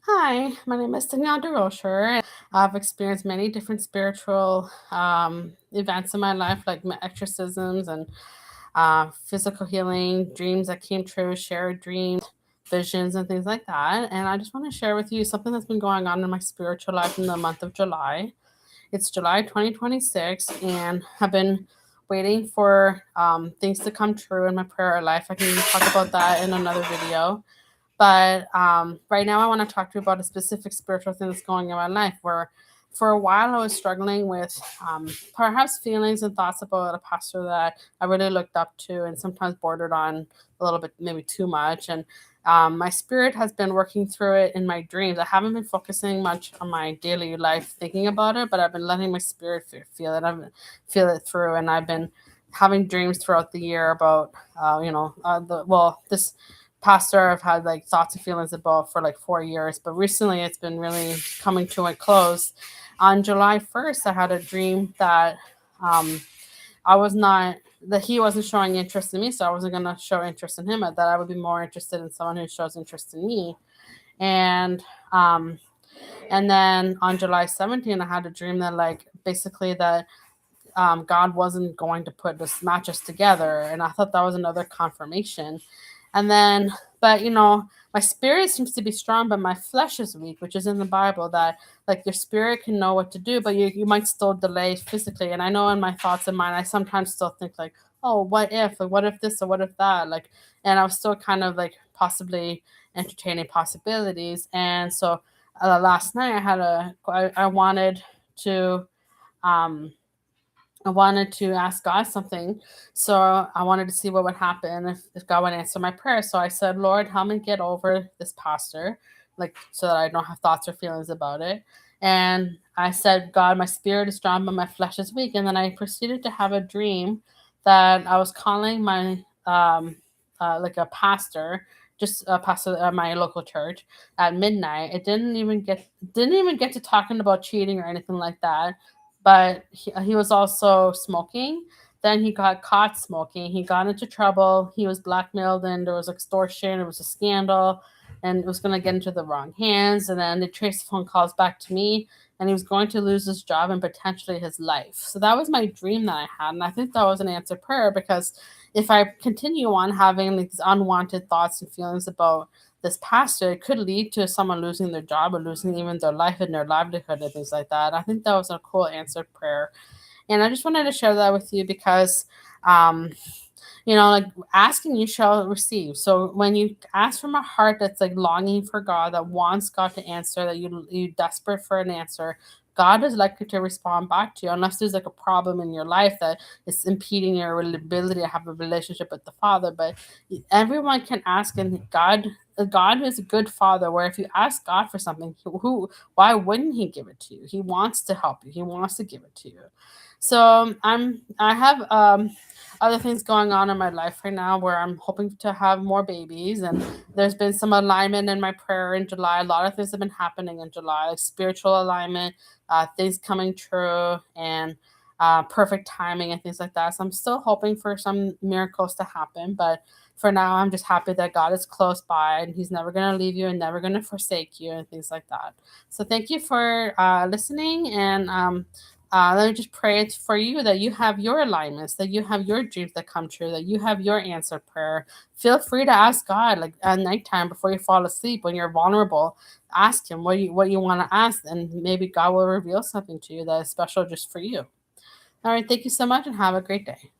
Hi, my name is Danielle DeRocher. I've experienced many different spiritual events in my life, like my exorcisms and physical healing, dreams that came true, shared dreams, visions, and things like that. And I just want to share with you something that's been going on in my spiritual life in the month of July. It's July 2026, and I've been waiting for things to come true in my prayer life. I can talk about that in another video. But right now, I want to talk to you about a specific spiritual thing that's going in my life where for a while I was struggling with perhaps feelings and thoughts about a pastor that I really looked up to and sometimes bordered on a little bit, maybe too much. And my spirit has been working through it in my dreams. I haven't been focusing much on my daily life thinking about it, but I've been letting my spirit feel it. I've feel it through, and I've been having dreams throughout the year about, this pastor I've had like thoughts and feelings about for like 4 years, but recently it's been really coming to a close. On July 1st, I had a dream that um, I was not that he wasn't showing interest in me, so I wasn't gonna show interest in him. That I would be more interested in someone who shows interest in me. And um, and then on July 17th, I had a dream that like basically that God wasn't going to put this match us together, and I thought that was another confirmation. And then, but my spirit seems to be strong, but my flesh is weak, which is in the Bible that like your spirit can know what to do, but you might still delay physically. And I know in my thoughts and mind, I sometimes still think like, oh, what if, like, what if this or what if that, like, and I was still kind of like possibly entertaining possibilities. And so last night I wanted to um I wanted to ask God something. So I wanted to see what would happen if God would answer my prayer. So I said, Lord, help me get over this pastor, like so that I don't have thoughts or feelings about it. And I said, God, my spirit is strong, but my flesh is weak. And then I proceeded to have a dream that I was calling my like a pastor, just a pastor at my local church at midnight. It didn't even get to talking about cheating or anything like that, but he was also smoking. Then he got caught smoking. He got into trouble. He was blackmailed, and there was extortion. It was a scandal, and it was going to get into the wrong hands. And then they traced the phone calls back to me, and he was going to lose his job and potentially his life. So that was my dream that I had, and I think that was an answered prayer because if I continue on having these unwanted thoughts and feelings about this pastor, it could lead to someone losing their job or losing even their life and their livelihood and things like that. I think that was a cool answered prayer. And I just wanted to share that with you because, um, like asking you shall receive. So when you ask from a heart that's like longing for God, that wants God to answer, that you desperate for an answer, God is likely to respond back to you unless there's like a problem in your life that is impeding your ability to have a relationship with the Father. But everyone can ask, and God is a good Father. Where if you ask God for something, why wouldn't He give it to you? He wants to help you. He wants to give it to you. So I have other things going on in my life right now where I'm hoping to have more babies, and there's been some alignment in my prayer in July. A lot of things have been happening in July, like spiritual alignment, things coming true, and perfect timing and things like that. So I'm still hoping for some miracles to happen, but for now, I'm just happy that God is close by and He's never going to leave you and never going to forsake you and things like that. So thank you for listening, and let me just pray it for you that you have your alignments, that you have your dreams that come true, that you have your answered prayer. Feel free to ask God, like at nighttime before you fall asleep, when you're vulnerable. Ask Him what you want to ask, and maybe God will reveal something to you that is special just for you. All right, thank you so much, and have a great day.